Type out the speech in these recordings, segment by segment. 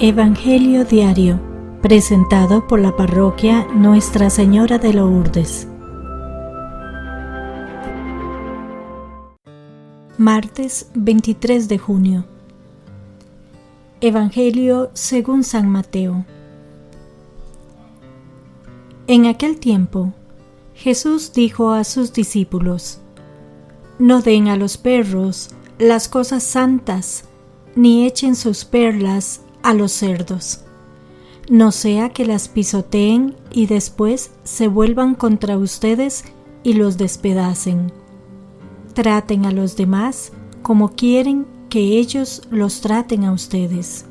Evangelio Diario, presentado por la Parroquia Nuestra Señora de Lourdes. Martes 23 de junio. Evangelio según San Mateo. En aquel tiempo, Jesús dijo a sus discípulos: No den a los perros las cosas santas, ni echen sus perlas a los cerdos, no sea que las pisoteen y después se vuelvan contra ustedes y los despedacen. Traten a los demás como quieren que ellos los traten a ustedes.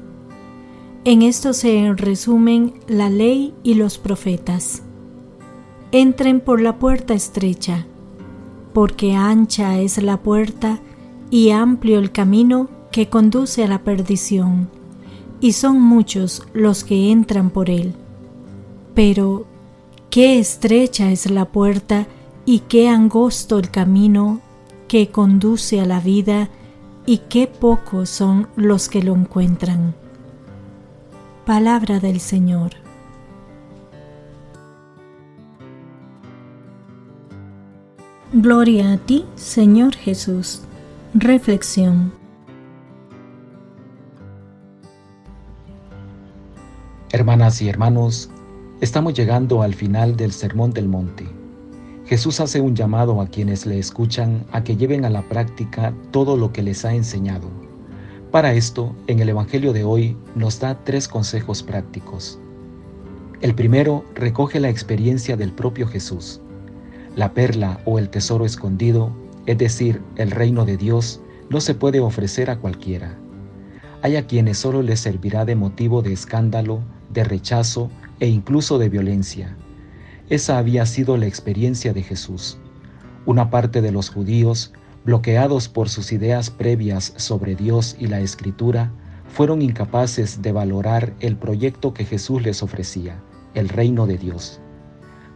En esto se resumen la ley y los profetas. Entren por la puerta estrecha, porque ancha es la puerta y amplio el camino que conduce a la perdición, y son muchos los que entran por él. Pero qué estrecha es la puerta y qué angosto el camino que conduce a la vida, y qué pocos son los que lo encuentran. Palabra del Señor. Gloria a ti, Señor Jesús. Reflexión. Hermanas y hermanos, estamos llegando al final del Sermón del Monte. Jesús hace un llamado a quienes le escuchan a que lleven a la práctica todo lo que les ha enseñado. Para esto, en el Evangelio de hoy nos da 3 consejos prácticos. El primero recoge la experiencia del propio Jesús. La perla o el tesoro escondido, es decir, el reino de Dios, no se puede ofrecer a cualquiera. Hay a quienes solo les servirá de motivo de escándalo, de rechazo e incluso de violencia. Esa había sido la experiencia de Jesús. Una parte de los judíos, bloqueados por sus ideas previas sobre Dios y la Escritura, fueron incapaces de valorar el proyecto que Jesús les ofrecía, el reino de Dios.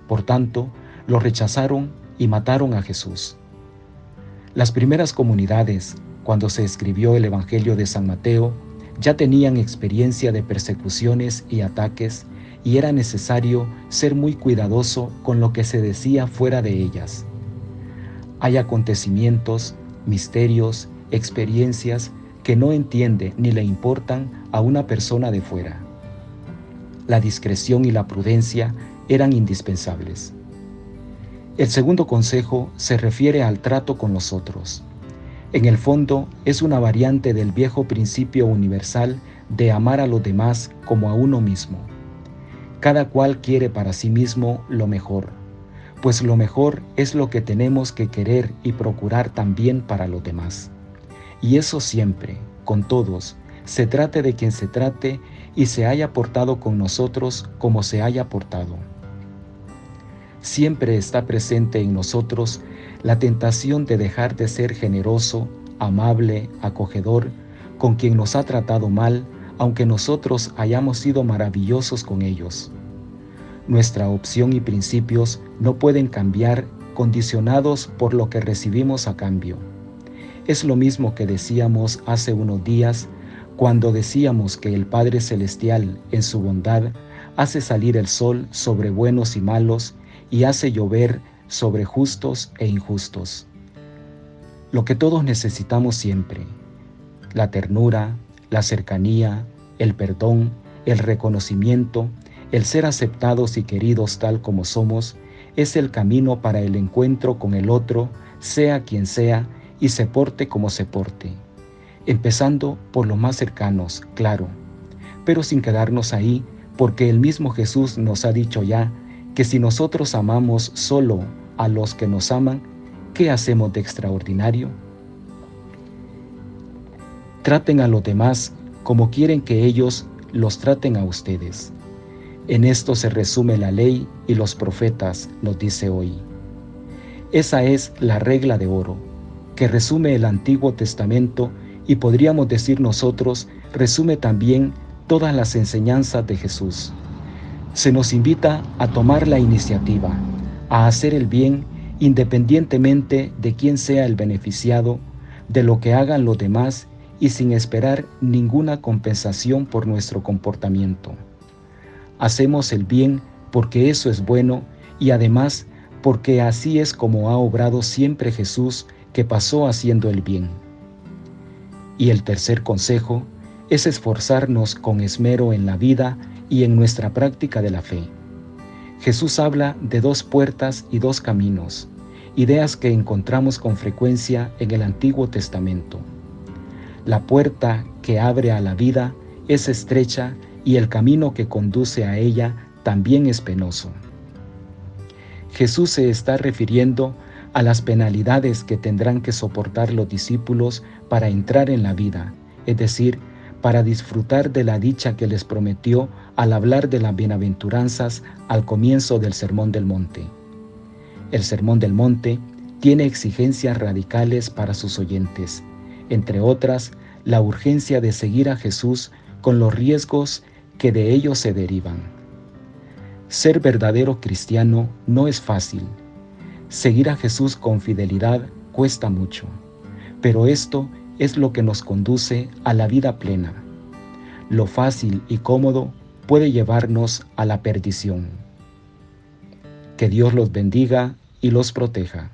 Por tanto, lo rechazaron y mataron a Jesús. Las primeras comunidades, cuando se escribió el Evangelio de San Mateo, ya tenían experiencia de persecuciones y ataques, y era necesario ser muy cuidadoso con lo que se decía fuera de ellas. Hay acontecimientos, misterios, experiencias que no entiende ni le importan a una persona de fuera. La discreción y la prudencia eran indispensables. El segundo consejo se refiere al trato con los otros. En el fondo, es una variante del viejo principio universal de amar a los demás como a uno mismo. Cada cual quiere para sí mismo lo mejor, pues lo mejor es lo que tenemos que querer y procurar también para los demás. Y eso siempre, con todos, se trate de quien se trate y se haya portado con nosotros como se haya portado. Siempre está presente en nosotros la tentación de dejar de ser generoso, amable, acogedor con quien nos ha tratado mal, aunque nosotros hayamos sido maravillosos con ellos. Nuestra opción y principios no pueden cambiar condicionados por lo que recibimos a cambio. Es lo mismo que decíamos hace unos días cuando decíamos que el Padre Celestial, en su bondad, hace salir el sol sobre buenos y malos y hace llover sobre justos e injustos. Lo que todos necesitamos siempre: la ternura, la cercanía, el perdón, el reconocimiento, el ser aceptados y queridos tal como somos, es el camino para el encuentro con el otro, sea quien sea, y se porte como se porte. Empezando por los más cercanos, claro, pero sin quedarnos ahí, porque el mismo Jesús nos ha dicho ya que si nosotros amamos solo a los que nos aman, ¿qué hacemos de extraordinario? Traten a los demás como quieren que ellos los traten a ustedes. En esto se resume la ley y los profetas, nos dice hoy. Esa es la regla de oro, que resume el Antiguo Testamento y podríamos decir nosotros, resume también todas las enseñanzas de Jesús. Se nos invita a tomar la iniciativa, a hacer el bien independientemente de quién sea el beneficiado, de lo que hagan los demás y sin esperar ninguna compensación por nuestro comportamiento. Hacemos el bien porque eso es bueno y además porque así es como ha obrado siempre Jesús, que pasó haciendo el bien. Y el tercer consejo es esforzarnos con esmero en la vida y en nuestra práctica de la fe. Jesús habla de 2 puertas y 2 caminos, ideas que encontramos con frecuencia en el Antiguo Testamento. La puerta que abre a la vida es estrecha y el camino que conduce a ella también es penoso. Jesús se está refiriendo a las penalidades que tendrán que soportar los discípulos para entrar en la vida, es decir, para disfrutar de la dicha que les prometió al hablar de las bienaventuranzas al comienzo del Sermón del Monte. El Sermón del Monte tiene exigencias radicales para sus oyentes, entre otras, la urgencia de seguir a Jesús con los riesgos que de ellos se derivan. Ser verdadero cristiano no es fácil. Seguir a Jesús con fidelidad cuesta mucho, pero esto es lo que nos conduce a la vida plena. Lo fácil y cómodo puede llevarnos a la perdición. Que Dios los bendiga y los proteja.